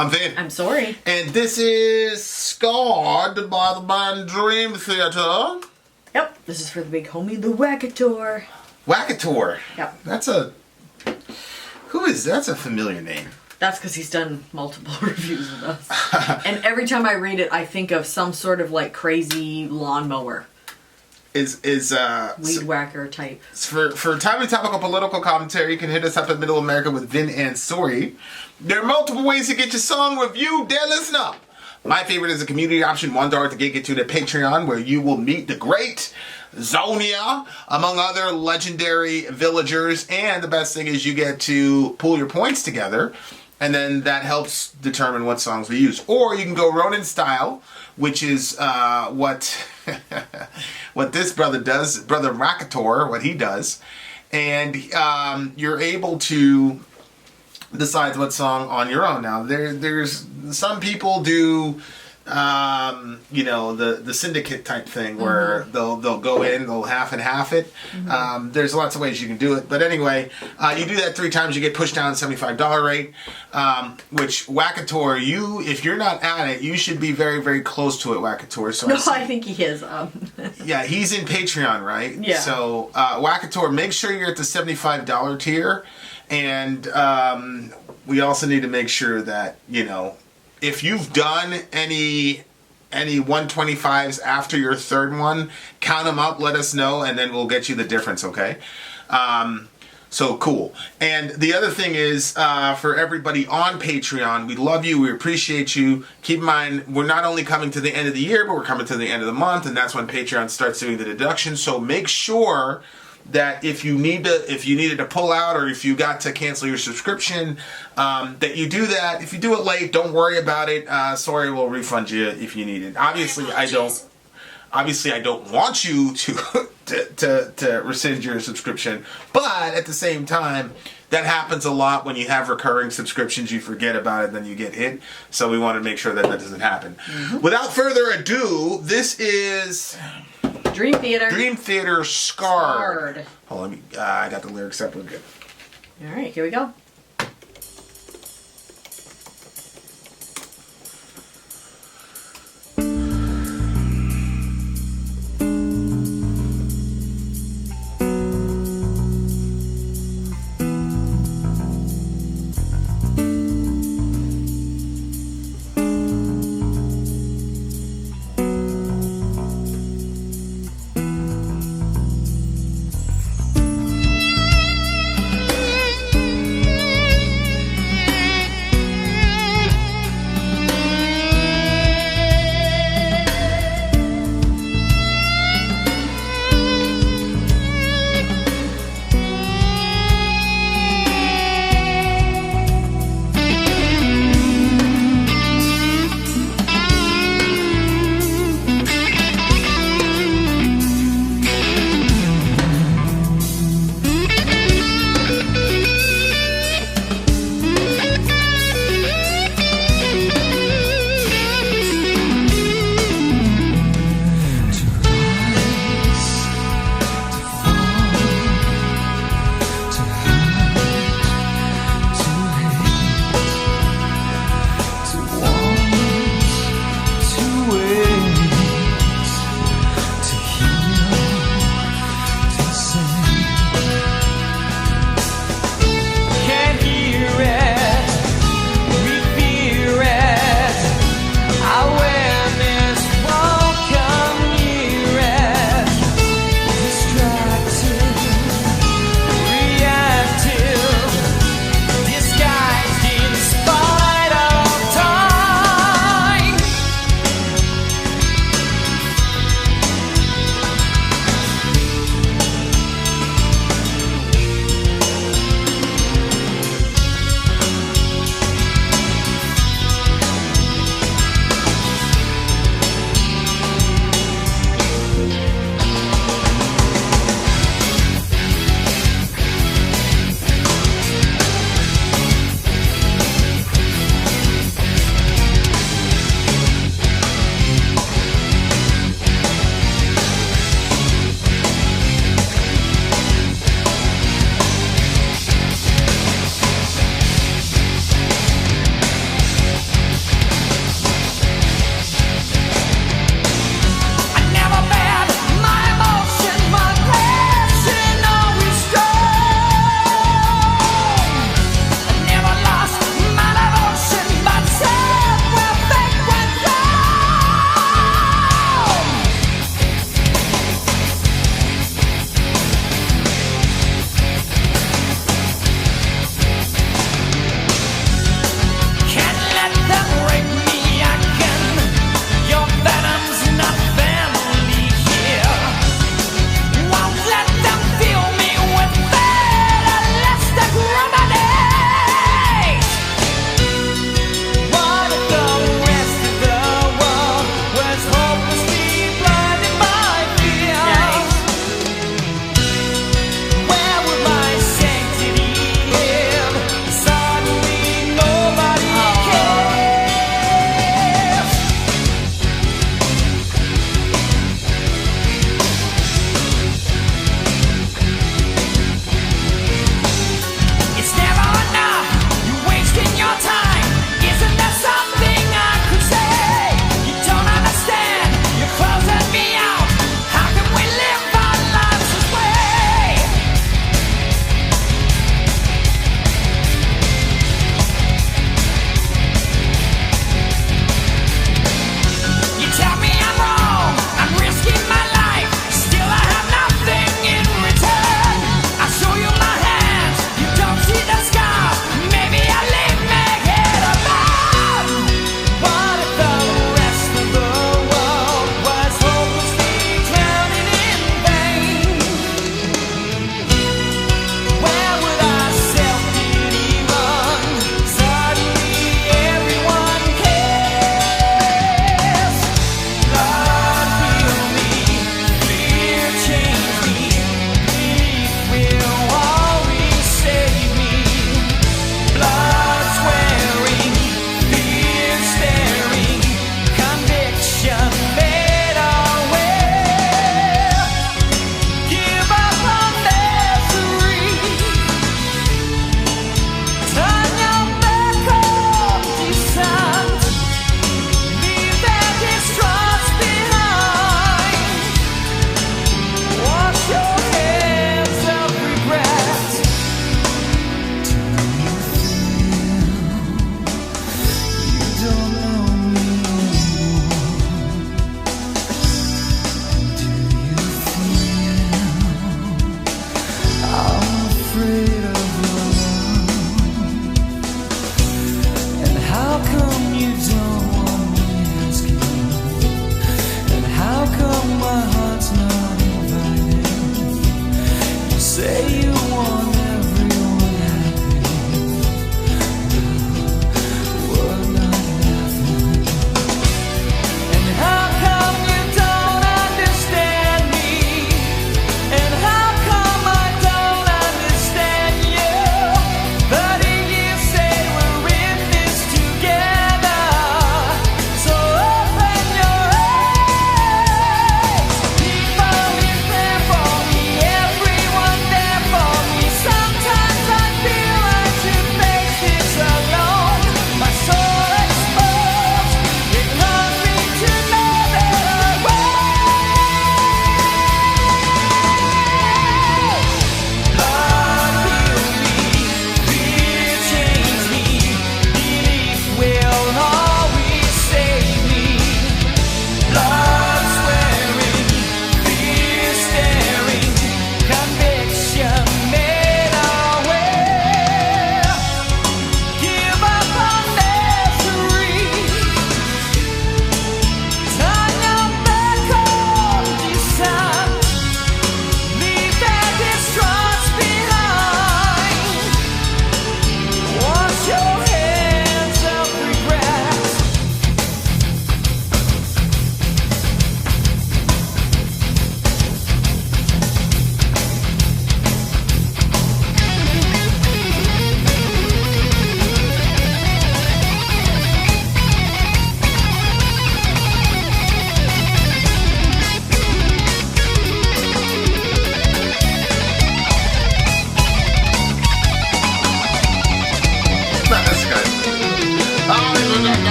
I'm Vin. I'm Sori. And this is Scarred by the band Dream Theater. Yep, this is for the big homie, the Wackator. Wackator. Yep. That's a familiar name. That's because he's done multiple reviews with us. And every time I read it, I think of some sort of like crazy lawnmower. Weed whacker type. For timely topical political commentary, you can hit us up at Middle America with Vin and Sori. There are multiple ways to get your song reviewed. There, listen up. My favorite is a community option, $1 to get you to Patreon, where you will meet the great Zonia, among other legendary villagers. And the best thing is you get to pool your points together, and then that helps determine what songs we use. Or you can go Ronin style, which is what what this brother does, Brother Wackator, what he does. And you're able to decide what song on your own. Now, there's some people do, the syndicate type thing where they'll go in, they'll half and half it. There's lots of ways you can do it. But anyway, you do that 3 times, you get pushed down to the $75 rate, which Wackator, if you're not at it, you should be very, very close to it, Wackator. So I think he is. Yeah, he's in Patreon, right? Yeah. So, Wackator, make sure you're at the $75 tier. And we also need to make sure that, if you've done any 125s after your third one, count them up, let us know, and then we'll get you the difference, okay? So cool. And the other thing is, for everybody on Patreon, we love you, we appreciate you. Keep in mind, we're not only coming to the end of the year, but we're coming to the end of the month, and that's when Patreon starts doing the deduction. So make sure that if you needed to pull out, or if you got to cancel your subscription, that you do that. If you do it late, don't worry about it. Sorry, we'll refund you if you need it. Obviously, I don't want you to rescind your subscription, but at the same time, that happens a lot when you have recurring subscriptions. You forget about it, then you get hit. So we want to make sure that doesn't happen. Without further ado, this is Dream Theater. Dream Theater Scarred. Hold on, I got the lyrics up. We're good. All right, here we go.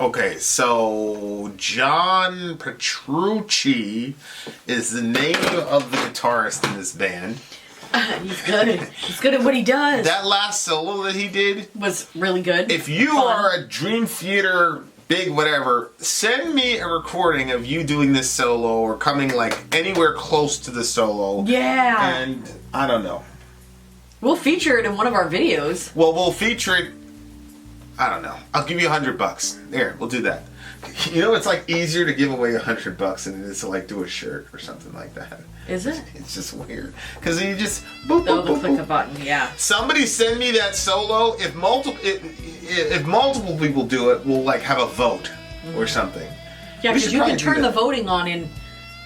Okay, so John Petrucci is the name of the guitarist in this band. He's good. He's good at what he does. That last solo that he did was really good. If you are a Dream Theater big whatever, send me a recording of you doing this solo or coming like anywhere close to the solo. Yeah. And I don't know. We'll feature it in one of our videos. Well, we'll feature it. I don't know. I'll give you $100. There, we'll do that. You know, it's like easier to give away $100 than it is to like do a shirt or something like that. Is it? It's just weird because you just boop, Oh, boop, the boop, click boop. a button. Yeah. Somebody send me that solo. If multiple people do it, we'll like have a vote or something. Yeah, We because should you probably can do turn that. the voting on in.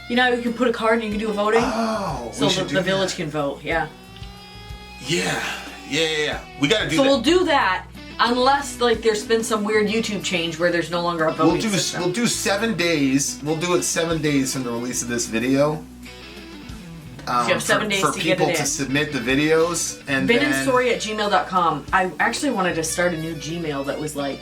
You know, you can put a card and you can do a voting. Oh, so we should do the village that. can vote. Yeah. Yeah. We got to do So that. we'll do that unless like there's been some weird YouTube change where there's no longer a voting system. We'll do 7 days. We'll do it 7 days from the release of this video. You have 7 days for to get people it to in. submit the videos, and Vin then and Sori at gmail.com. I actually wanted to start a new Gmail that was like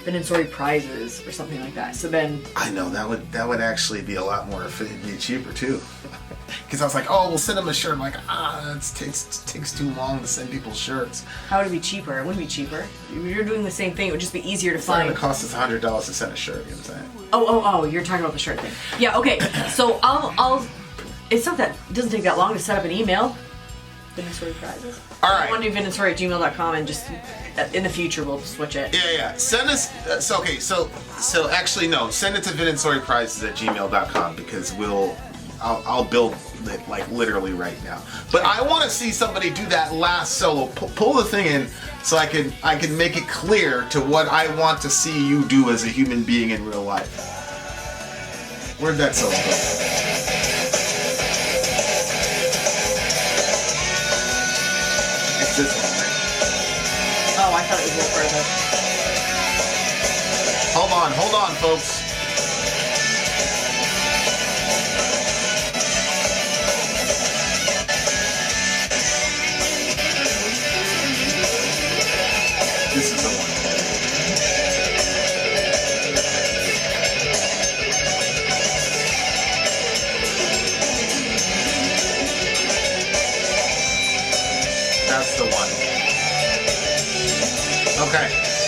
Vin and Sori prizes or something like that. So then I know that would actually be a lot more it'd be cheaper too. Because I was like, oh, we'll send them a shirt. I'm like, it takes too long to send people shirts. how would it be cheaper? It wouldn't be cheaper. You're doing the same thing. It would just be easier to It's not find. gonna cost us $100 to send a shirt. You know what I'm saying? Oh, you're talking about the shirt thing. Yeah, okay. So I'll it's not that it doesn't take that long to set up an email. Vin and Sori prizes. All right. I want to do Vin and Sori at gmail.com and just in the future we'll switch it. Yeah. Send us. So actually, no. Send it to vinandsoriprizes@gmail.com because I'll build it like literally right now. But I want to see somebody do that last solo. Pull the thing in so I can make it clear to what I want to see you do as a human being in real life. Where'd that solo go? It's this one, right? Oh, I thought it was a little further. Hold on, folks. This is the one. That's the one. Okay,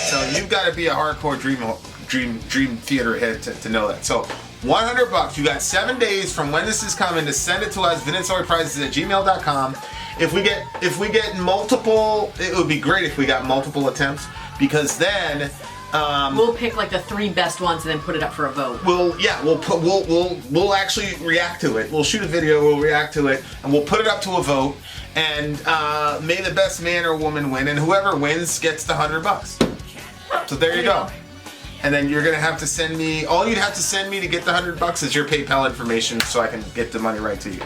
so you've got to be a hardcore dream theater head to know that. So $100. You got 7 days from when this is coming to send it to us. vinandsoriprizes@gmail.com. If we get multiple, it would be great if we got multiple attempts because then We'll pick like the 3 best ones and then put it up for a vote. we'll actually react to it. We'll shoot a video, we'll react to it, and we'll put it up to a vote. And may the best man or woman win, and whoever wins gets the $100. So there you go. And then you're gonna have to send me. All you'd have to send me to get the $100 is your PayPal information, so I can get the money right to you.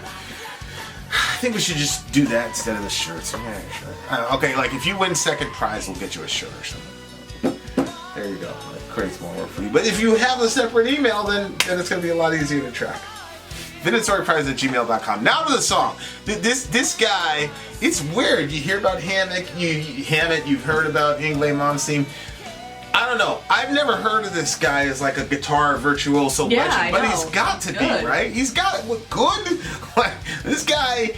I think we should just do that instead of the shirts. Yeah, sure. Okay, like if you win second prize, we'll get you a shirt or something. There you go. That creates more work for you. But if you have a separate email, then it's going to be a lot easier to track. vinandsoriprizes@gmail.com. Now to the song. This guy, it's weird. You hear about Hammett, you've heard about Inglay Momstein. I don't know. I've never heard of this guy as like a guitar virtuoso legend, but he's got to be, right? He's got good. Like, this guy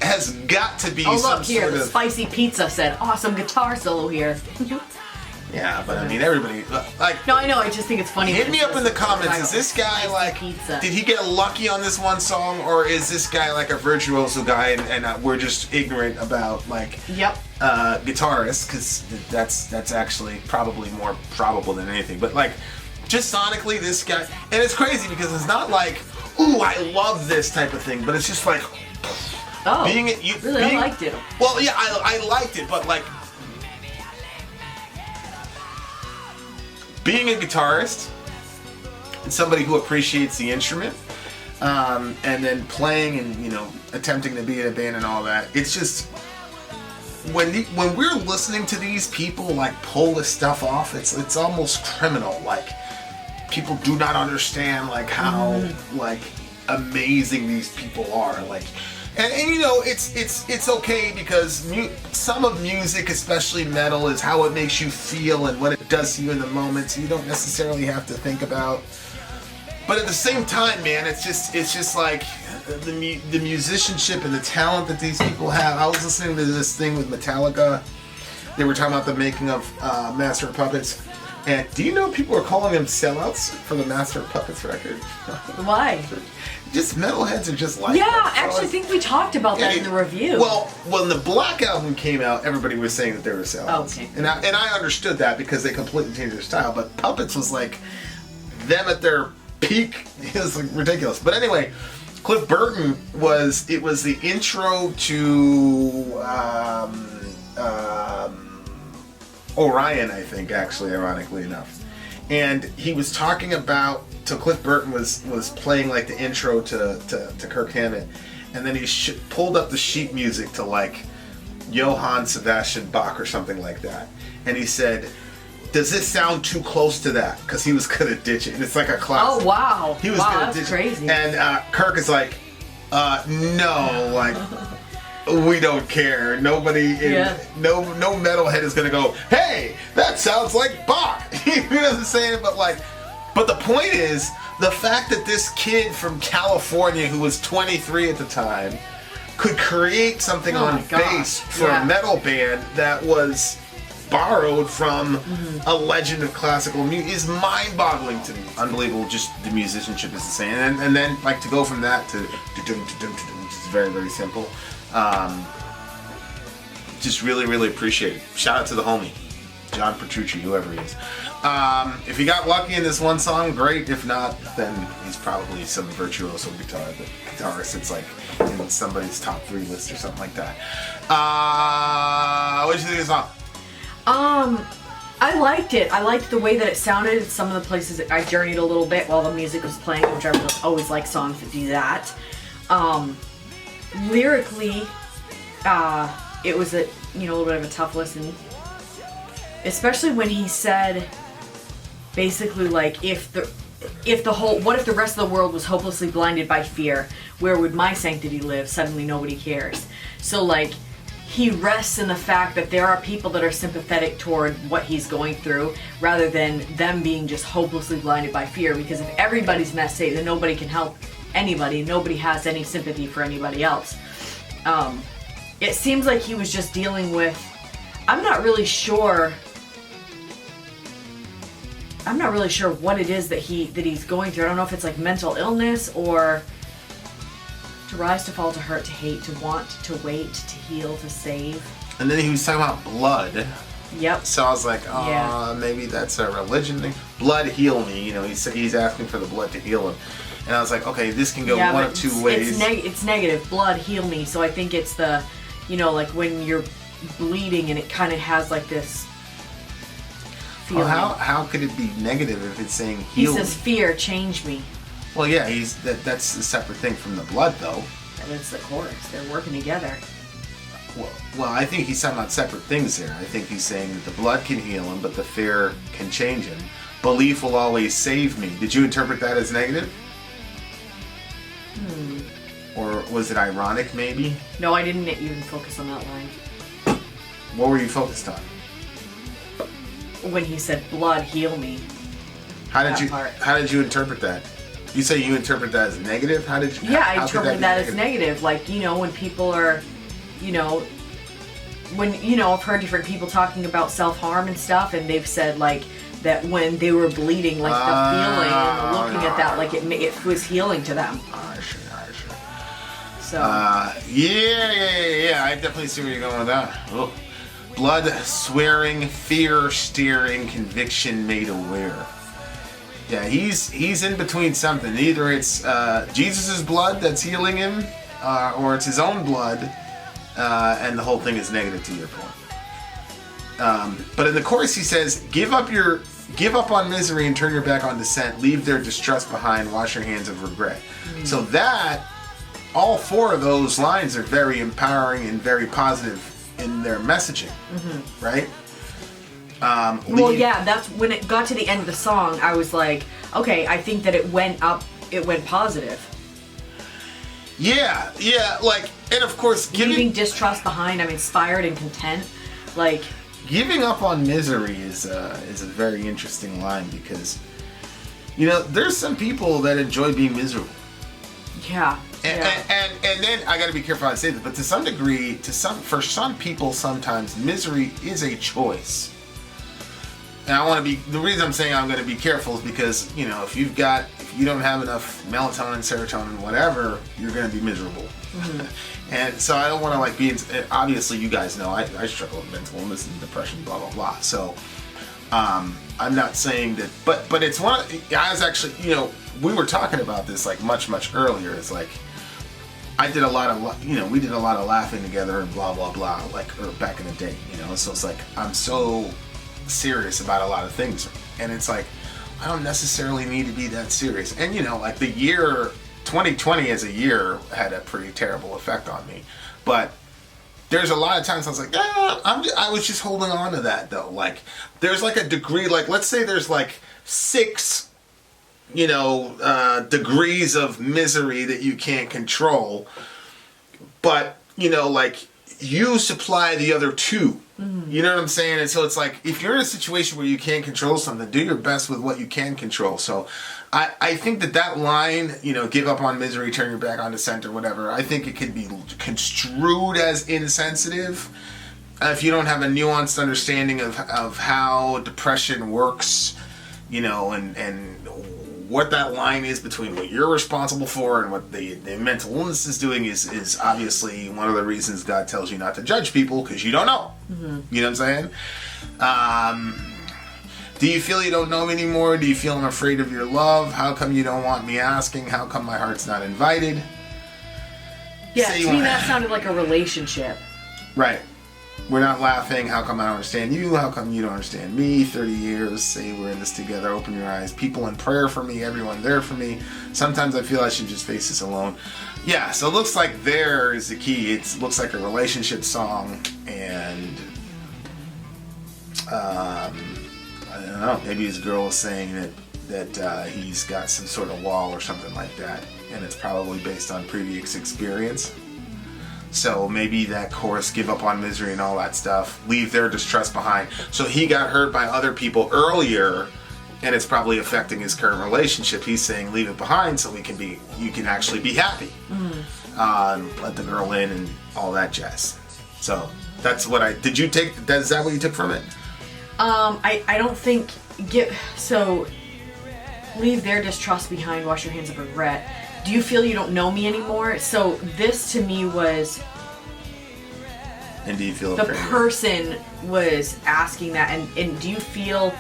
has got to be some look here, sort the of spicy pizza said awesome guitar solo here. Yeah, but I mean, everybody like. No, I know. I just think it's funny. Hit me up in the comments. Is this guy like? Pizza. Did he get lucky on this one song, or is this guy like a virtuoso guy, and we're just ignorant about like Yep. guitarists? Because that's actually probably more probable than anything. But like, just sonically, this guy, and it's crazy because it's not like, ooh, I love this type of thing, but it's just like. Oh, I liked it. Well, yeah, I liked it, but like. Being a guitarist and somebody who appreciates the instrument, and then playing and attempting to be in a band and all that, it's just when we're listening to these people like pull this stuff off, it's almost criminal. Like people do not understand like how like amazing these people are. Like And you know, it's okay because some of music, especially metal, is how it makes you feel and what it does to you in the moment. So you don't necessarily have to think about. But at the same time, man, it's just like the musicianship and the talent that these people have. I was listening to this thing with Metallica. They were talking about the making of Master of Puppets. And do you know people are calling them sellouts for the Master of Puppets record? Why? Just metalheads are just like yeah, that. actually, I think we talked about that in the review. Well, when the Black Album came out, everybody was saying that they were sellouts. Okay. And I understood that because they completely changed their style. But Puppets was like them at their peak. It was like ridiculous. But anyway, Cliff Burton was the intro to Orion, I think, actually, ironically enough. And he was talking about, so Cliff Burton was playing like the intro to Kirk Hammett, and then he pulled up the sheet music to like Johann Sebastian Bach or something like that. And he said, does this sound too close to that? Because he was gonna ditch it. And it's like a classic. Oh, wow. He was gonna ditch crazy. it. And Kirk is like, no, like, we don't care. Nobody, no metalhead is gonna go, hey, that sounds like Bach. You know what I'm saying? But the point is, the fact that this kid from California who was 23 at the time could create something on bass for a metal band that was borrowed from a legend of classical music is mind-boggling to me. Unbelievable. Just the musicianship is insane. And then like to go from that to which is very, very simple. Just really, really appreciate it. Shout out to the homie, John Petrucci, whoever he is. If he got lucky in this one song, great. If not, then he's probably some virtuoso guitarist that's like in somebody's top 3 list or something like that. What did you think of the song? I liked it. I liked the way that it sounded. Some of the places I journeyed a little bit while the music was playing, which I always like songs that do that. Lyrically, it was a little bit of a tough listen, especially when he said, basically like, what if the rest of the world was hopelessly blinded by fear? Where would my sanctity live? Suddenly nobody cares. So like, he rests in the fact that there are people that are sympathetic toward what he's going through, rather than them being just hopelessly blinded by fear. Because if everybody's messy, then nobody can help anybody. Nobody has any sympathy for anybody else. It seems like he was just dealing with, I'm not really sure what it is that he's going through. I don't know if it's like mental illness or to rise, to fall, to hurt, to hate, to want, to wait, to heal, to save. And then he was talking about blood. Yep. So I was like, maybe that's a religion thing. Blood heal me. He's asking for the blood to heal him. And I was like, okay, this can go one of two ways. It's negative. Blood heal me. So I think it's the, like when you're bleeding and it kind of has like this feeling. Well, how could it be negative if it's saying heal me? He says fear, change me. Well, yeah, that's a separate thing from the blood, though. And it's the chorus. They're working together. Well, I think he's talking about separate things here. I think he's saying that the blood can heal him, but the fear can change him. Belief will always save me. Did you interpret that as negative? Or was it ironic, maybe? No, I didn't even focus on that line. What were you focused on? When he said, blood, heal me. How did you interpret that? You say you interpret that as negative? How did you? Yeah, I interpret that as negative. Like, when people are, I've heard different people talking about self-harm and stuff, and they've said, like, that when they were bleeding, like, the feeling and looking at that, like, it was healing to them. Sure. So. Yeah. I definitely see where you're going with that. Oh. Blood swearing, fear steering, conviction made aware. Yeah, he's in between something. Either it's Jesus' blood that's healing him, or it's his own blood, and the whole thing is negative to your point. But in the chorus he says, give up on misery and turn your back on dissent, leave their distrust behind, wash your hands of regret. Mm-hmm. So that, all 4 of those lines are very empowering and very positive in their messaging, right? That's when it got to the end of the song, I was like, okay, I think that it went up, it went positive. Yeah, like, and of course, leaving distrust behind. I'm inspired and content. Like, giving up on misery is a very interesting line because, you know, there's some people that enjoy being miserable. Yeah. And then I got to be careful how I say this, but to some degree, for some people, sometimes misery is a choice. And the reason I'm saying I'm going to be careful is because, you know, if you don't have enough melatonin, serotonin, whatever, you're going to be miserable. Mm-hmm. And so I don't want to obviously you guys know I struggle with mental illness and depression, blah, blah, blah. So I'm not saying that, but it's I was actually, you know, we were talking about this like much, much earlier. It's like, we did a lot of laughing together and blah, blah, blah, or back in the day, you know, so it's like, I'm so serious about a lot of things. And it's like, I don't necessarily need to be that serious. And, you know, like the year 2020 as a year had a pretty terrible effect on me. But there's a lot of times I was like, I was just holding on to that though. Like, there's like a degree, like, let's say there's like 6 degrees of misery that you can't control, but, you know, like, you supply the other 2. Mm-hmm. You know what I'm saying? And so it's like, if you're in a situation where you can't control something, do your best with what you can control. So I think that line, you know, give up on misery, turn your back on dissent or whatever, I think it could be construed as insensitive if you don't have a nuanced understanding of how depression works, you know, and what that line is between what you're responsible for and what the mental illness is doing is obviously one of the reasons God tells you not to judge people, because you don't know. Mm-hmm. You know what I'm saying? Do you feel you don't know me anymore? Do you feel I'm afraid of your love? How come you don't want me asking? How come my heart's not invited? Yeah, to me that sounded like a relationship. Right. We're not laughing. How come I don't understand you? How come you don't understand me? 30 years. Say we're in this together. Open your eyes. People in prayer for me. Everyone there for me. Sometimes I feel I should just face this alone. Yeah, so it looks like there is the key. It looks like a relationship song. And I don't know. Maybe his girl is saying that he's got some sort of wall or something like that. And it's probably based on previous experience. So maybe that chorus, give up on misery and all that stuff, leave their distrust behind. So he got hurt by other people earlier, and it's probably affecting his current relationship. He's saying, leave it behind so you can actually be happy. Mm-hmm. Let the girl in and all that jazz. So that's what is that what you took from it? I don't think, leave their distrust behind, wash your hands of regret. Do you feel you don't know me anymore? So this to me was... And do you feel the person was asking that, and do you feel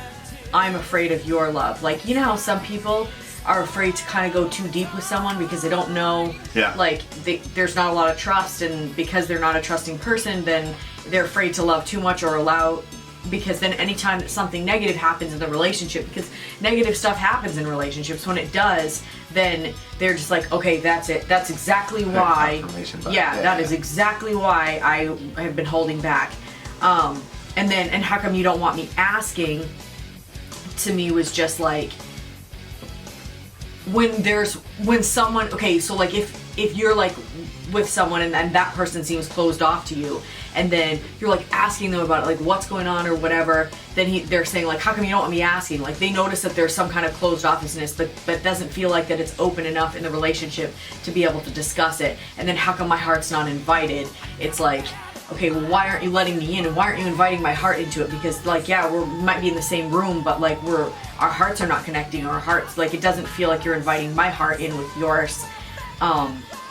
I'm afraid of your love? Like, you know how some people are afraid to kind of go too deep with someone because they don't know, like, there's not a lot of trust, and because they're not a trusting person, then they're afraid to love too much or allow... Because then anytime that something negative happens in the relationship, because negative stuff happens in relationships, when it does, then they're just like, okay, that's it. That's exactly why. That is exactly why I have been holding back. And how come you don't want me asking? To me was just like, when someone, okay, so like if you're like with someone and that person seems closed off to you, and then you're like asking them about it, like what's going on or whatever, then they're saying like, how come you don't want me asking? Like they notice that there's some kind of closed offness, but doesn't feel like that it's open enough in the relationship to be able to discuss it. And then how come my heart's not invited? It's like, okay, well, why aren't you letting me in? And why aren't you inviting my heart into it? Because like, yeah, we might be in the same room, but like our hearts are not connecting. Our hearts, like it doesn't feel like you're inviting my heart in with yours,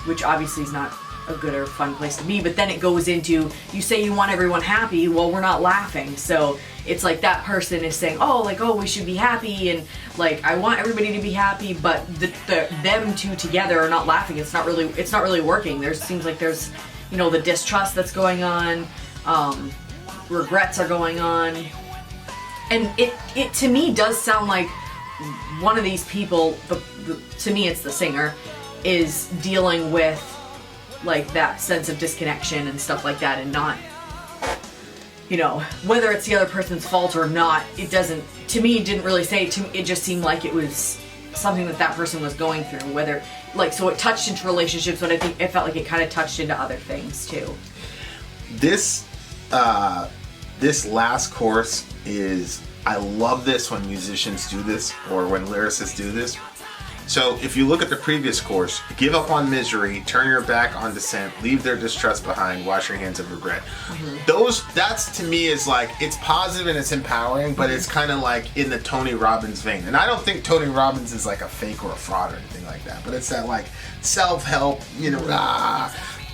which obviously is not a good or fun place to be. But then it goes into, you say you want everyone happy, well, we're not laughing. So it's like that person is saying, oh, we should be happy, and like I want everybody to be happy, but them two together are not laughing. It's not really working. Seems like there's, you know, the distrust that's going on, regrets are going on, and it to me does sound like one of these people, to me it's the singer, is dealing with like that sense of disconnection and stuff like that, and not, you know, whether it's the other person's fault or not, it doesn't, to me, it didn't really say, it just seemed like it was something that person was going through, whether like, so it touched into relationships, but I think it felt like it kind of touched into other things too. This last chorus is, I love this when musicians do this, or when lyricists do this. So if you look at the previous chorus, give up on misery, turn your back on dissent, leave their distrust behind, wash your hands of regret. That's to me is like, it's positive and it's empowering, but it's kind of like in the Tony Robbins vein. And I don't think Tony Robbins is like a fake or a fraud or anything like that, but it's that like self-help,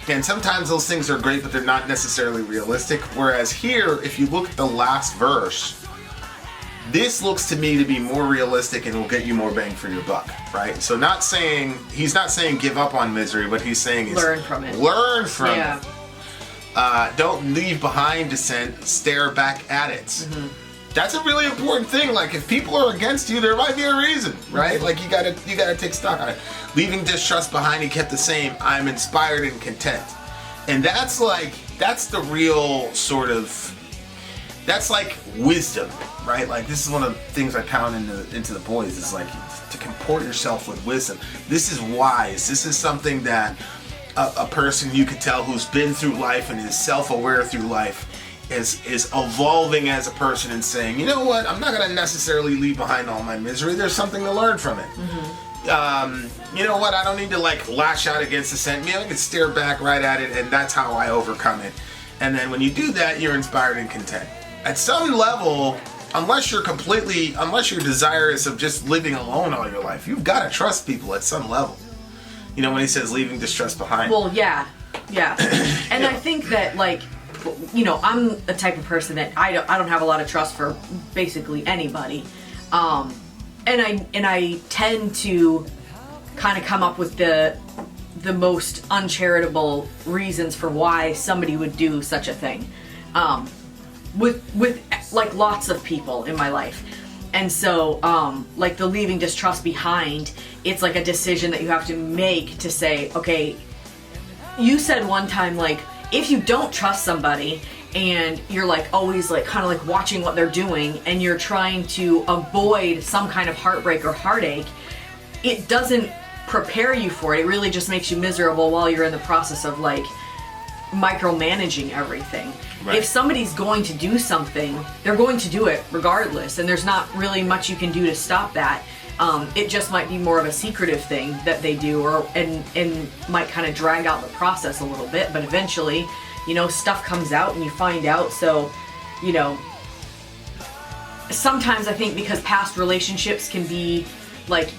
and sometimes those things are great, but they're not necessarily realistic. Whereas here, if you look at the last verse, this looks to me to be more realistic and will get you more bang for your buck, right? So he's not saying give up on misery, but he's saying learn from it. Learn from it. Don't leave behind dissent, stare back at it. That's a really important thing. Like, if people are against you, there might be a reason, right? Like, you gotta take stock on it. Leaving distrust behind, he kept the same. I'm inspired and content. And that's the real sort of, that's like wisdom, right? Like, this is one of the things I pound into the boys, is like to comport yourself with wisdom. This is wise. This is something that a person you could tell who's been through life and is self-aware through life is evolving as a person and saying, you know what, I'm not going to necessarily leave behind all my misery. There's something to learn from it. You know what, I don't need to like lash out against dissent. I can stare back right at it, and that's how I overcome it. And then when you do that, you're inspired and content. At some level, unless you're desirous of just living alone all your life, you've got to trust people at some level. You know, when he says leaving distrust behind. Well, yeah. And I think that, like, you know, I'm the type of person that I don't have a lot of trust for basically anybody. And I tend to kind of come up with the most uncharitable reasons for why somebody would do such a thing. With like lots of people in my life. And so, like the leaving distrust behind, it's like a decision that you have to make to say, okay, you said one time, like, if you don't trust somebody and you're like always like kind of like watching what they're doing and you're trying to avoid some kind of heartbreak or heartache, it doesn't prepare you for it. It really just makes you miserable while you're in the process of like micromanaging everything. Right. If somebody's going to do something, they're going to do it regardless, and there's not really much you can do to stop that. It just might be more of a secretive thing that they do, and might kind of drag out the process a little bit, but eventually, you know, stuff comes out and you find out. So, you know, sometimes I think because past relationships can be like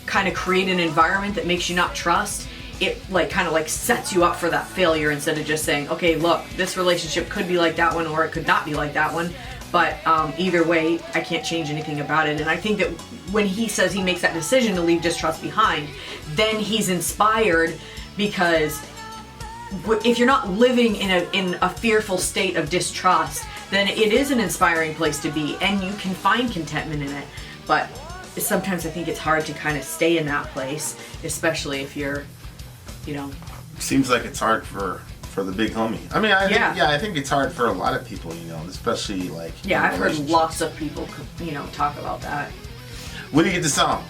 kind of create an environment that makes you not trust, it like kind of like sets you up for that failure instead of just saying, okay, look, this relationship could be like that one or it could not be like that one, but either way, I can't change anything about it. And I think that when he says he makes that decision to leave distrust behind, then he's inspired, because if you're not living in a fearful state of distrust, then it is an inspiring place to be, and you can find contentment in it. But sometimes I think it's hard to kind of stay in that place, especially if you're, you know. Seems like it's hard for the big homie. I mean, I think it's hard for a lot of people, you know, especially like. Yeah, I've heard lots of people, you know, talk about that. What do you get the song?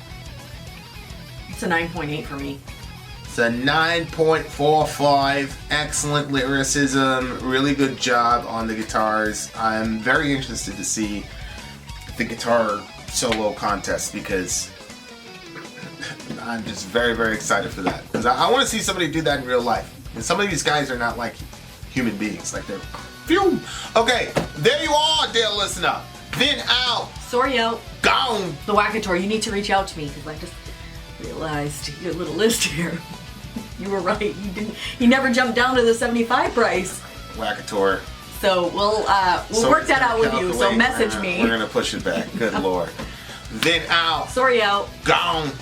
It's a 9.8 for me. It's a 9.45. Excellent lyricism. Really good job on the guitars. I'm very interested to see the guitar solo contest, because I'm just very, very excited for that. Because I want to see somebody do that in real life. And some of these guys are not like human beings. Like, they're... Phew! Okay, there you are, dear listener. Vin out. Sori out. Gone. The Wackator, you need to reach out to me, because I just realized your little list here. You were right. You never jumped down to the 75 price. Wackator. So we'll work that out with you. So message me. We're gonna push it back. Good Lord. Vin out. Sori out. Gone.